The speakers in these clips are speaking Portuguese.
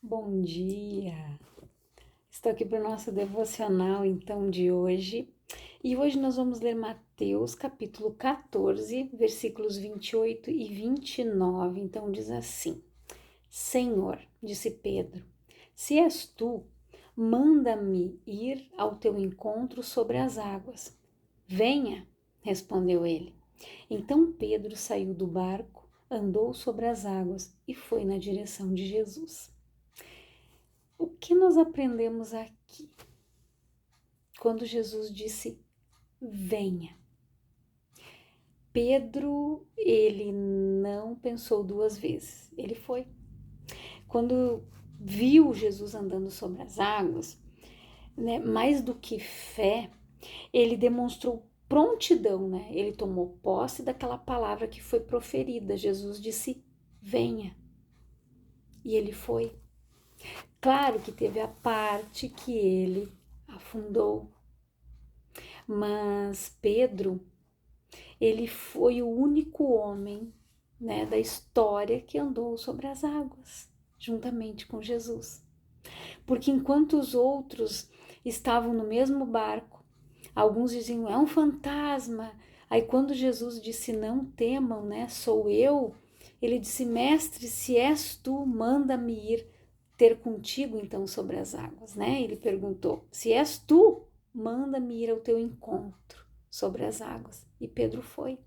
Bom dia! Estou aqui para o nosso devocional então de hoje. E hoje nós vamos ler Mateus capítulo 14, versículos 28 e 29. Então diz assim: Senhor, disse Pedro, se és tu, manda-me ir ao teu encontro sobre as águas. Venha, respondeu ele. Então Pedro saiu do barco, andou sobre as águas e foi na direção de Jesus. O que nós aprendemos aqui? Quando Jesus disse, venha. Pedro, ele não pensou duas vezes, ele foi. Quando viu Jesus andando sobre as águas, né, mais do que fé, ele demonstrou prontidão, né? Ele tomou posse daquela palavra que foi proferida. Jesus disse, venha. E ele foi. Claro que teve a parte que ele afundou, mas Pedro, ele foi o único homem, né, da história que andou sobre as águas, juntamente com Jesus. Porque enquanto os outros estavam no mesmo barco, alguns diziam, é um fantasma. Aí quando Jesus disse, não temam, né, sou eu, ele disse, mestre, se és tu, manda-me ir ter contigo então sobre as águas, né? Ele perguntou, se és tu, manda-me ir ao teu encontro sobre as águas. E Pedro foi.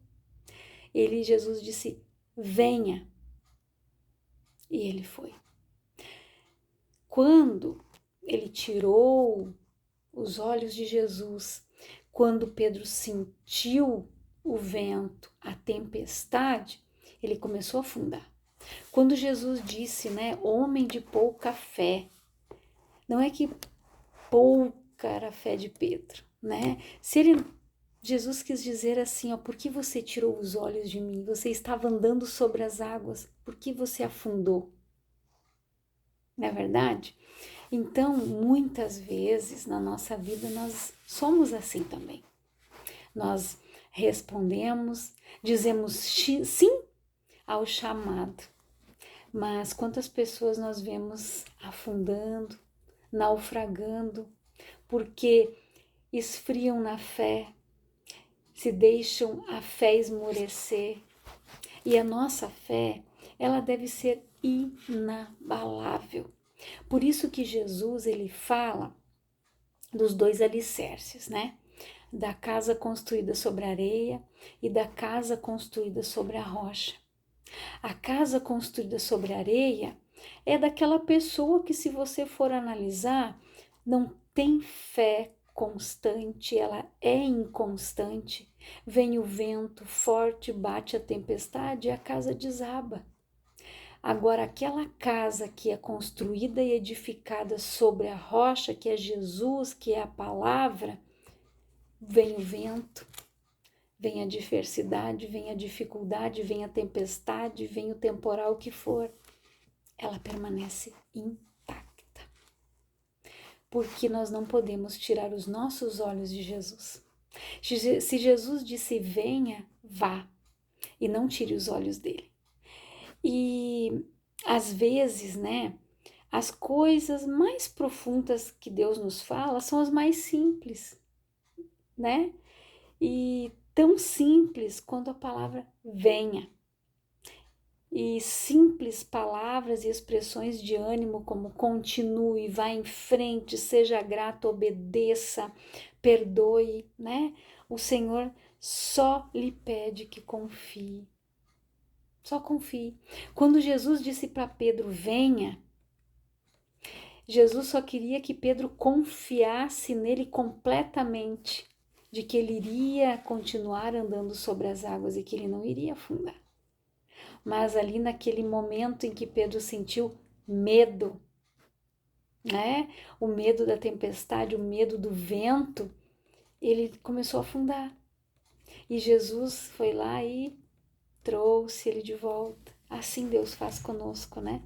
Jesus disse, venha. E ele foi. Quando ele tirou os olhos de Jesus, quando Pedro sentiu o vento, a tempestade, ele começou a afundar. Quando Jesus disse, né, homem de pouca fé, não é que pouca era a fé de Pedro, né? Jesus quis dizer assim, ó, por que você tirou os olhos de mim? Você estava andando sobre as águas, por que você afundou? Não é verdade? Então, muitas vezes na nossa vida nós somos assim também. Nós respondemos, dizemos sim ao chamado, mas quantas pessoas nós vemos afundando, naufragando, porque esfriam na fé, se deixam a fé esmorecer. E a nossa fé, ela deve ser inabalável. Por isso que Jesus, ele fala dos dois alicerces, né? Da casa construída sobre a areia e da casa construída sobre a rocha. A casa construída sobre a areia é daquela pessoa que, se você for analisar, não tem fé constante, ela é inconstante. Vem o vento forte, bate a tempestade e a casa desaba. Agora, aquela casa que é construída e edificada sobre a rocha, que é Jesus, que é a palavra, vem o vento, vem a adversidade, vem a dificuldade, vem a tempestade, vem o temporal que for, ela permanece intacta. Porque nós não podemos tirar os nossos olhos de Jesus. Se Jesus disse venha, vá, e não tire os olhos dele. E às vezes, né, as coisas mais profundas que Deus nos fala são as mais simples, né? E tão simples quanto a palavra venha. E simples palavras e expressões de ânimo como continue, vá em frente, seja grato, obedeça, perdoe, né? O Senhor só lhe pede que confie. Só confie. Quando Jesus disse para Pedro, venha, Jesus só queria que Pedro confiasse nele completamente, de que ele iria continuar andando sobre as águas e que ele não iria afundar. Mas ali naquele momento em que Pedro sentiu medo, né? O medo da tempestade, o medo do vento, ele começou a afundar. E Jesus foi lá e trouxe ele de volta. Assim Deus faz conosco, né?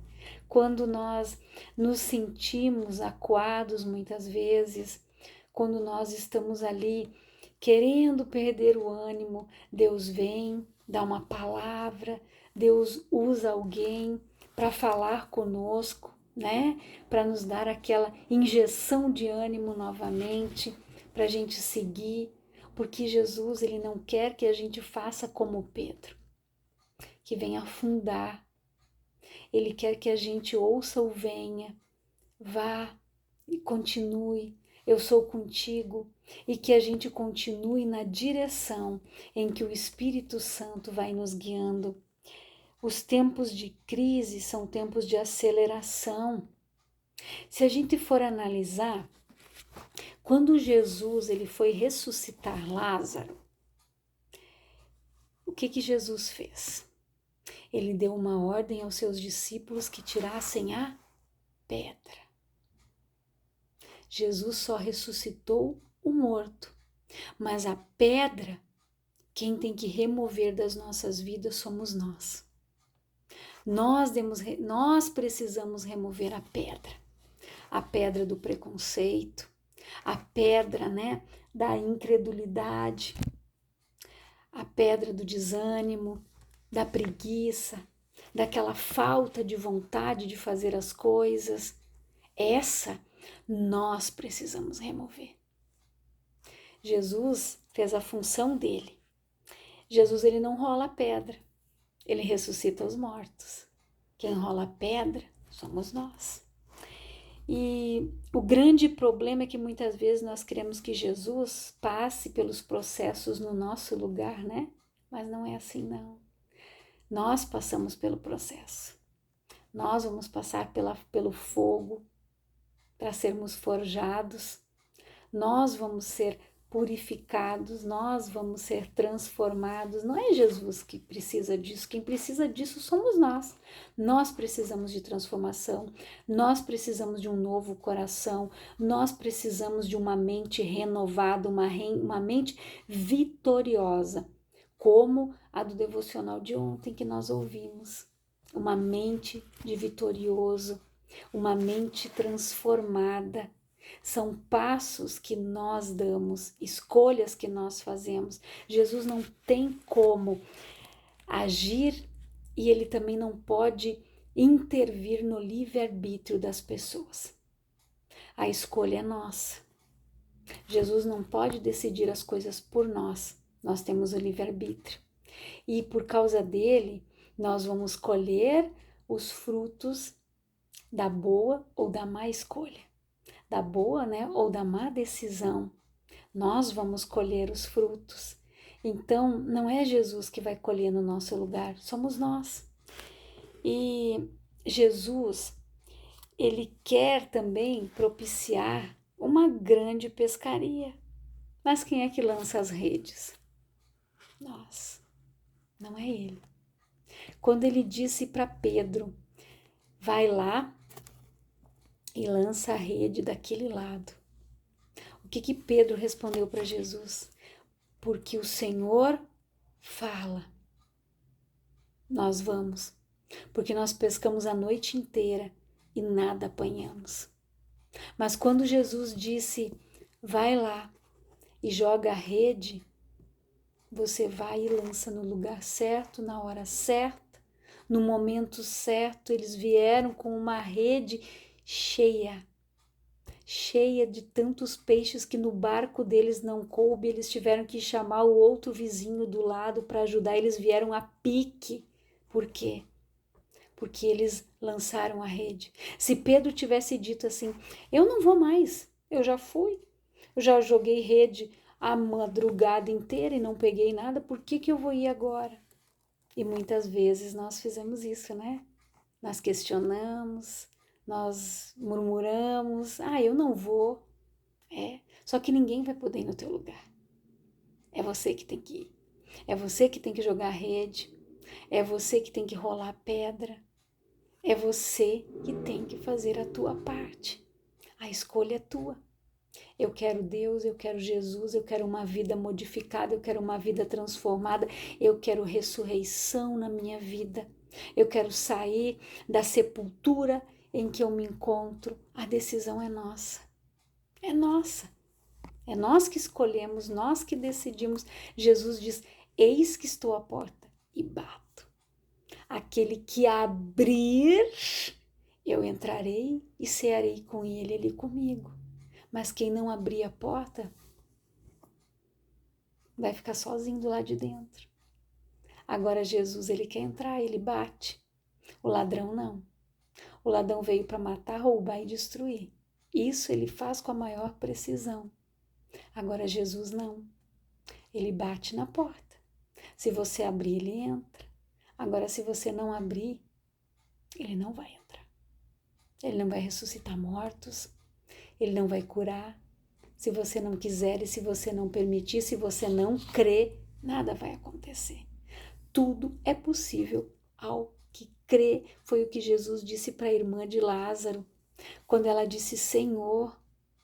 Quando nós nos sentimos acuados muitas vezes, quando nós estamos ali querendo perder o ânimo, Deus vem, dá uma palavra, Deus usa alguém para falar conosco, né? Para nos dar aquela injeção de ânimo novamente, para a gente seguir, porque Jesus, ele não quer que a gente faça como Pedro, que venha afundar. Ele quer que a gente ouça o venha, vá e continue. Eu sou contigo, e que a gente continue na direção em que o Espírito Santo vai nos guiando. Os tempos de crise são tempos de aceleração. Se a gente for analisar, quando Jesus ele foi ressuscitar Lázaro, o que Jesus fez? Ele deu uma ordem aos seus discípulos que tirassem a pedra. Jesus só ressuscitou o morto, mas a pedra, quem tem que remover das nossas vidas somos nós. Nós precisamos remover a pedra do preconceito, a pedra, né, da incredulidade, a pedra do desânimo, da preguiça, daquela falta de vontade de fazer as coisas. Essa nós precisamos remover. Jesus fez a função dele. Jesus ele não rola a pedra, ele ressuscita os mortos. Quem rola a pedra somos nós. E o grande problema é que muitas vezes nós queremos que Jesus passe pelos processos no nosso lugar, né? Mas não é assim, não. Nós passamos pelo processo. Nós vamos passar pelo fogo para sermos forjados. Nós vamos ser purificados, nós vamos ser transformados. Não é Jesus que precisa disso, quem precisa disso somos nós. Nós precisamos de transformação, nós precisamos de um novo coração, nós precisamos de uma mente renovada, uma mente vitoriosa, como a do devocional de ontem que nós ouvimos. Uma mente de vitorioso, uma mente transformada. São passos que nós damos, escolhas que nós fazemos. Jesus não tem como agir e ele também não pode intervir no livre-arbítrio das pessoas. A escolha é nossa. Jesus não pode decidir as coisas por nós. Nós temos o livre-arbítrio. E por causa dele, nós vamos colher os frutos da boa ou da má escolha. Da boa, né, ou da má decisão, nós vamos colher os frutos. Então, não é Jesus que vai colher no nosso lugar, somos nós. E Jesus, ele quer também propiciar uma grande pescaria. Mas quem é que lança as redes? Nós, não é ele. Quando ele disse para Pedro, vai lá e lança a rede daquele lado. O que Pedro respondeu para Jesus? Porque o Senhor fala. Nós vamos. Porque nós pescamos a noite inteira e nada apanhamos. Mas quando Jesus disse, vai lá e joga a rede, você vai e lança no lugar certo, na hora certa, no momento certo. Eles vieram com uma rede cheia de tantos peixes que no barco deles não coube, eles tiveram que chamar o outro vizinho do lado para ajudar, eles vieram a pique. Por quê? Porque eles lançaram a rede. Se Pedro tivesse dito assim, eu não vou mais, eu já fui, eu já joguei rede a madrugada inteira e não peguei nada, por que eu vou ir agora? E muitas vezes nós fizemos isso, né? Nós questionamos, nós murmuramos, eu não vou. Só que ninguém vai poder ir no teu lugar. É você que tem que ir. É você que tem que jogar a rede. É você que tem que rolar a pedra. É você que tem que fazer a tua parte. A escolha é tua. Eu quero Deus, eu quero Jesus, eu quero uma vida modificada, eu quero uma vida transformada, eu quero ressurreição na minha vida. Eu quero sair da sepultura em que eu me encontro. A decisão é nossa. É nossa. É nós que escolhemos, nós que decidimos. Jesus diz, eis que estou à porta e bato. Aquele que abrir, Eu entrarei e cearei com ele comigo. Mas quem não abrir a porta vai ficar sozinho do lado de dentro. Agora Jesus, ele quer entrar, ele bate. O ladrão não. O ladrão veio para matar, roubar e destruir. Isso ele faz com a maior precisão. Agora Jesus não. Ele bate na porta. Se você abrir, ele entra. Agora, se você não abrir, ele não vai entrar. Ele não vai ressuscitar mortos. Ele não vai curar. Se você não quiser e se você não permitir, se você não crer, nada vai acontecer. Tudo é possível ao que crê. Foi o que Jesus disse para a irmã de Lázaro. Quando ela disse, Senhor,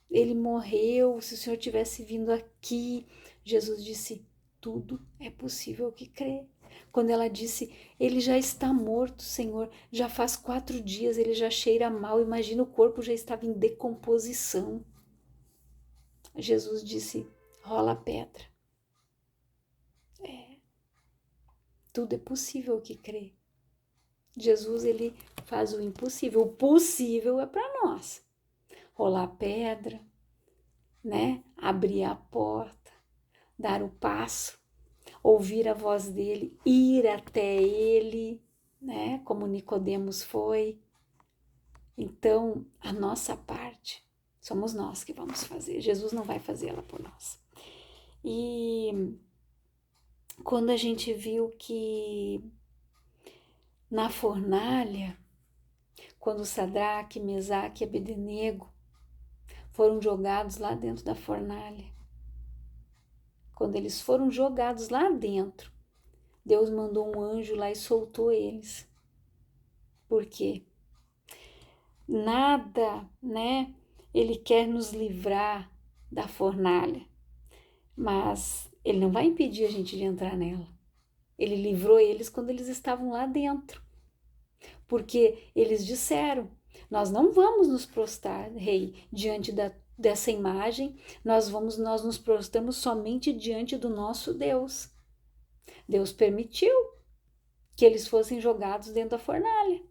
ele morreu, se o Senhor tivesse vindo aqui. Jesus disse, tudo é possível ao que crê. Quando ela disse, ele já está morto, Senhor, já faz 4 dias, ele já cheira mal, imagina, o corpo já estava em decomposição. Jesus disse, rola a pedra. Tudo é possível ao que crê. Jesus, ele faz o impossível. O possível é para nós. Rolar a pedra, né? Abrir a porta, dar o passo, ouvir a voz dele, ir até ele, né? Como Nicodemos foi. Então, a nossa parte somos nós que vamos fazer. Jesus não vai fazer ela por nós. E quando a gente viu que na fornalha, quando Sadraque, Mesaque e Abednego foram jogados lá dentro da fornalha, quando eles foram jogados lá dentro, Deus mandou um anjo lá e soltou eles. Por quê? Nada, né? Ele quer nos livrar da fornalha, mas ele não vai impedir a gente de entrar nela. Ele livrou eles quando eles estavam lá dentro, porque eles disseram, nós não vamos nos prostrar, rei, diante dessa imagem, nós nos prostramos somente diante do nosso Deus. Deus permitiu que eles fossem jogados dentro da fornalha.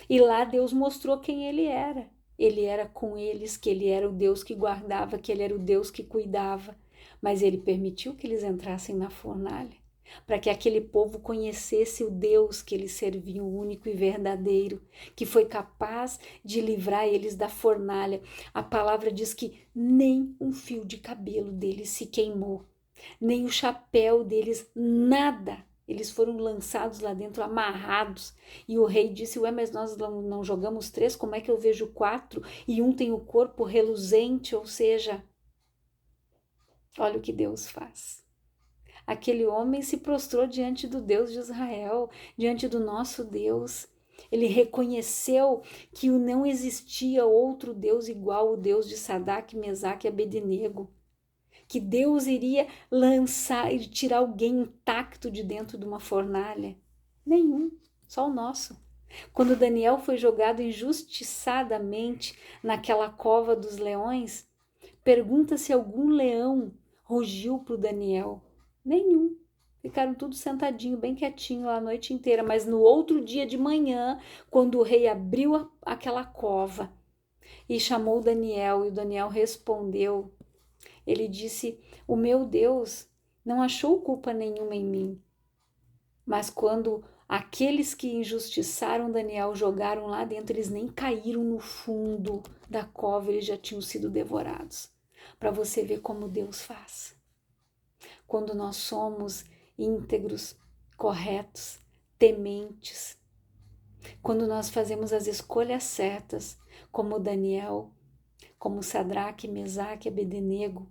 E lá Deus mostrou quem ele era. Ele era com eles, que ele era o Deus que guardava, que ele era o Deus que cuidava. Mas ele permitiu que eles entrassem na fornalha, para que aquele povo conhecesse o Deus que eles serviam, o único e verdadeiro, que foi capaz de livrar eles da fornalha. A palavra diz que nem um fio de cabelo deles se queimou, nem o chapéu deles, nada. Eles foram lançados lá dentro, amarrados. E o rei disse, ué, mas nós não jogamos 3, como é que eu vejo 4? E um tem o corpo reluzente, ou seja, olha o que Deus faz. Aquele homem se prostrou diante do Deus de Israel, diante do nosso Deus. Ele reconheceu que não existia outro Deus igual ao Deus de Sadraque, Mesaque e Abednego. Que Deus iria lançar e tirar alguém intacto de dentro de uma fornalha? Nenhum, só o nosso. Quando Daniel foi jogado injustiçadamente naquela cova dos leões, pergunta se algum leão rugiu para o Daniel. Nenhum. Ficaram tudo sentadinho, bem quietinho lá a noite inteira. Mas no outro dia de manhã, quando o rei abriu aquela cova e chamou Daniel, e o Daniel respondeu, ele disse, o meu Deus não achou culpa nenhuma em mim. Mas quando aqueles que injustiçaram Daniel jogaram lá dentro, eles nem caíram no fundo da cova, eles já tinham sido devorados. Para você ver como Deus faz. Quando nós somos íntegros, corretos, tementes, quando nós fazemos as escolhas certas, como Daniel, como Sadraque, Mesaque e Abednego,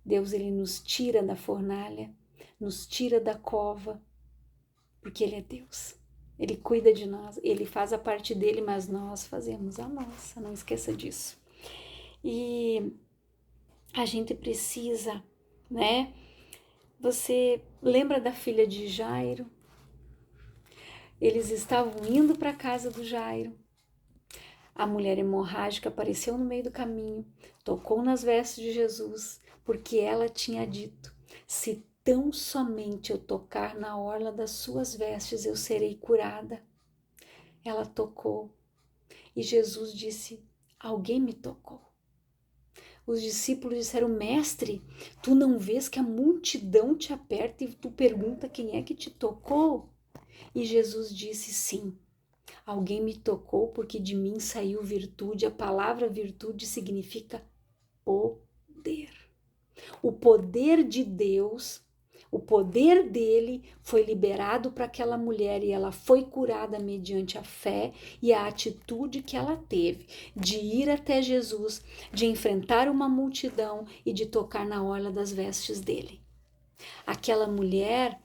Deus, ele nos tira da fornalha, nos tira da cova, porque ele é Deus. Ele cuida de nós, ele faz a parte dele, mas nós fazemos a nossa, não esqueça disso. E a gente precisa, né? Você lembra da filha de Jairo? Eles estavam indo para a casa do Jairo. A mulher hemorrágica apareceu no meio do caminho, tocou nas vestes de Jesus, porque ela tinha dito, se tão somente eu tocar na orla das suas vestes, eu serei curada. Ela tocou E Jesus disse: alguém me tocou. Os discípulos disseram: mestre, tu não vês que a multidão te aperta e tu pergunta quem é que te tocou? E Jesus disse: sim, alguém me tocou porque de mim saiu virtude. A palavra virtude significa poder. O poder de Deus, o poder dele foi liberado para aquela mulher e ela foi curada mediante a fé e a atitude que ela teve de ir até Jesus, de enfrentar uma multidão e de tocar na orla das vestes dele. Aquela mulher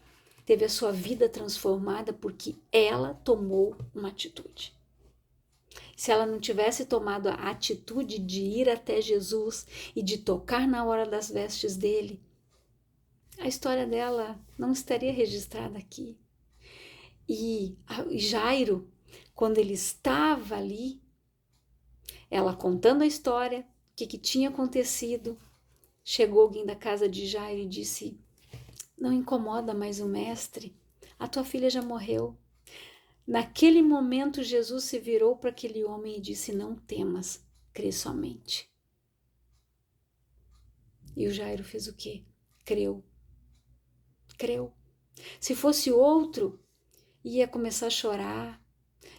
teve a sua vida transformada porque ela tomou uma atitude. Se ela não tivesse tomado a atitude de ir até Jesus e de tocar na hora das vestes dele, a história dela não estaria registrada aqui. E Jairo, quando ele estava ali, ela contando a história, o que tinha acontecido, chegou alguém da casa de Jairo e disse: não incomoda mais o mestre, a tua filha já morreu. Naquele momento, Jesus se virou para aquele homem e disse: não temas, crê somente. E o Jairo fez o quê? Creu. Creu. Se fosse outro, ia começar a chorar,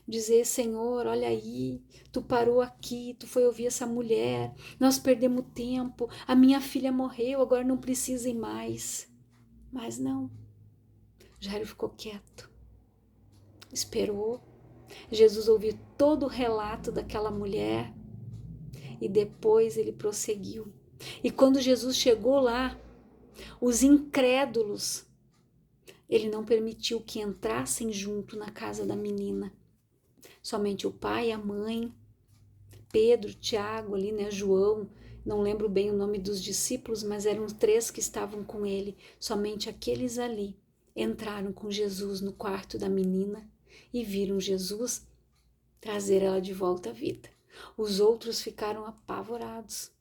dizer: Senhor, olha aí, tu parou aqui, tu foi ouvir essa mulher, nós perdemos tempo, a minha filha morreu, agora não precisa ir mais. Mas não, Jairo ficou quieto, esperou. Jesus ouviu todo o relato daquela mulher e depois ele prosseguiu. E quando Jesus chegou lá, os incrédulos, ele não permitiu que entrassem junto na casa da menina. Somente o pai, a mãe, Pedro, Tiago, ali, né, João, não lembro bem o nome dos discípulos, mas eram 3 que estavam com ele. Somente aqueles ali entraram com Jesus no quarto da menina e viram Jesus trazer ela de volta à vida. Os outros ficaram apavorados.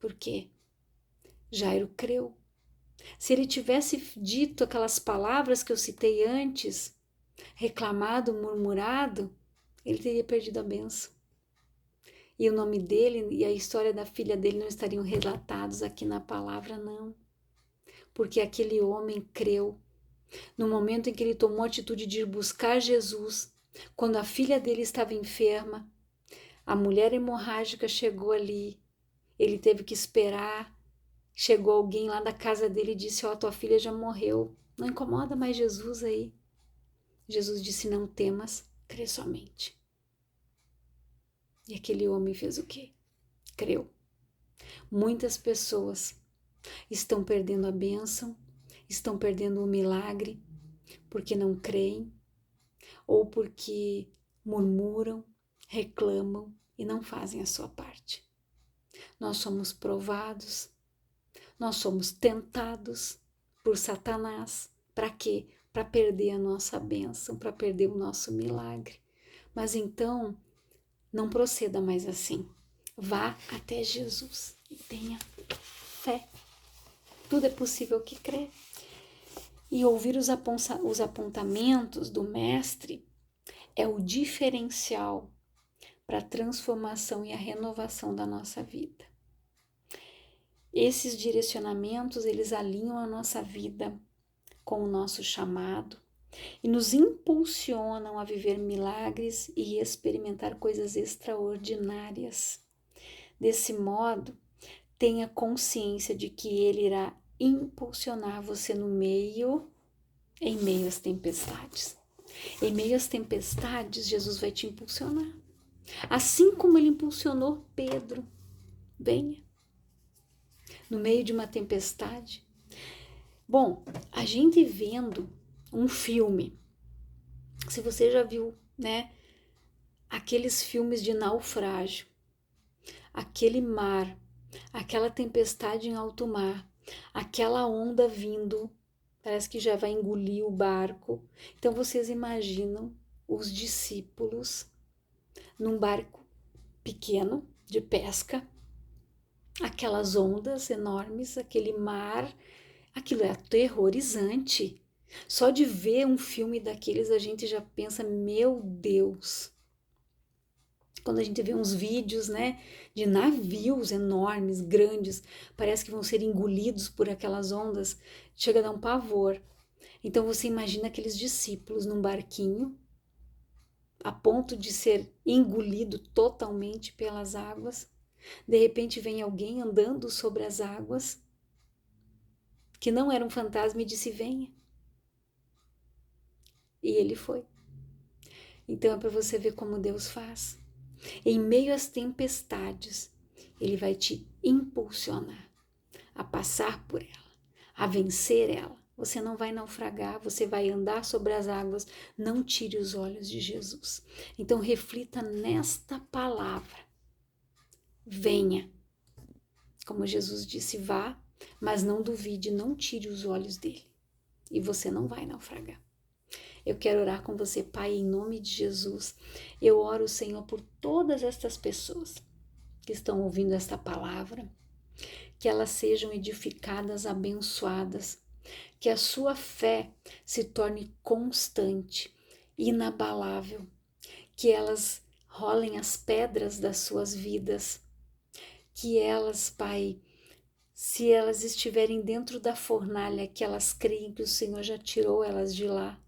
Por quê? Jairo creu. Se ele tivesse dito aquelas palavras que eu citei antes, reclamado, murmurado, ele teria perdido a bênção. E o nome dele e a história da filha dele não estariam relatados aqui na palavra, não. Porque aquele homem creu. No momento em que ele tomou a atitude de ir buscar Jesus, quando a filha dele estava enferma, a mulher hemorrágica chegou ali, ele teve que esperar, chegou alguém lá da casa dele e disse: ó, tua filha já morreu, não incomoda mais Jesus aí. Jesus disse: não temas, crê somente. E aquele homem fez o quê? Creu. Muitas pessoas estão perdendo a bênção, estão perdendo o milagre, porque não creem, ou porque murmuram, reclamam e não fazem a sua parte. Nós somos provados, nós somos tentados por Satanás. Para quê? Para perder a nossa bênção, para perder o nosso milagre. Mas então, não proceda mais assim. Vá até Jesus e tenha fé. Tudo é possível que crê. E ouvir os apontamentos do Mestre é o diferencial para a transformação e a renovação da nossa vida. Esses direcionamentos, eles alinham a nossa vida com o nosso chamado e nos impulsionam a viver milagres e experimentar coisas extraordinárias. Desse modo, tenha consciência de que Ele irá impulsionar você em meio às tempestades. Em meio às tempestades, Jesus vai te impulsionar. Assim como Ele impulsionou Pedro. Venha. No meio de uma tempestade. Bom, a gente vendo um filme, se você já viu, né, aqueles filmes de naufrágio, aquele mar, aquela tempestade em alto mar, aquela onda vindo, parece que já vai engolir o barco. Então vocês imaginam os discípulos num barco pequeno de pesca, aquelas ondas enormes, aquele mar, aquilo é aterrorizante. Só de ver um filme daqueles a gente já pensa: meu Deus, Quando a gente vê uns vídeos, né, de navios enormes, grandes, parece que vão ser engolidos por aquelas ondas, chega a dar um pavor. Então você imagina aqueles discípulos num barquinho, a ponto de ser engolido totalmente pelas águas. De repente vem alguém andando sobre as águas, que não era um fantasma, e disse: venha. E ele foi. Então é para você ver como Deus faz. Em meio às tempestades, Ele vai te impulsionar a passar por ela, a vencer ela. Você não vai naufragar, você vai andar sobre as águas. Não tire os olhos de Jesus. Então reflita nesta palavra. Venha. Como Jesus disse, vá, mas não duvide, não tire os olhos dele. E você não vai naufragar. Eu quero orar com você, Pai, em nome de Jesus. Eu oro, Senhor, por todas estas pessoas que estão ouvindo esta palavra, que elas sejam edificadas, abençoadas, que a sua fé se torne constante, inabalável, que elas rolem as pedras das suas vidas, que elas, Pai, se elas estiverem dentro da fornalha, que elas creem que o Senhor já tirou elas de lá.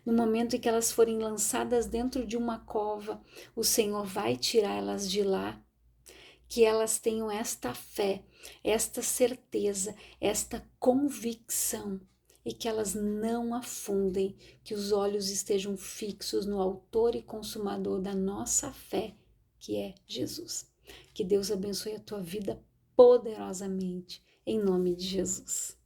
No momento em que elas forem lançadas dentro de uma cova, o Senhor vai tirar elas de lá. Que elas tenham esta fé, esta certeza, esta convicção e que elas não afundem, que os olhos estejam fixos no autor e consumador da nossa fé, que é Jesus. Que Deus abençoe a tua vida poderosamente, em nome de Jesus.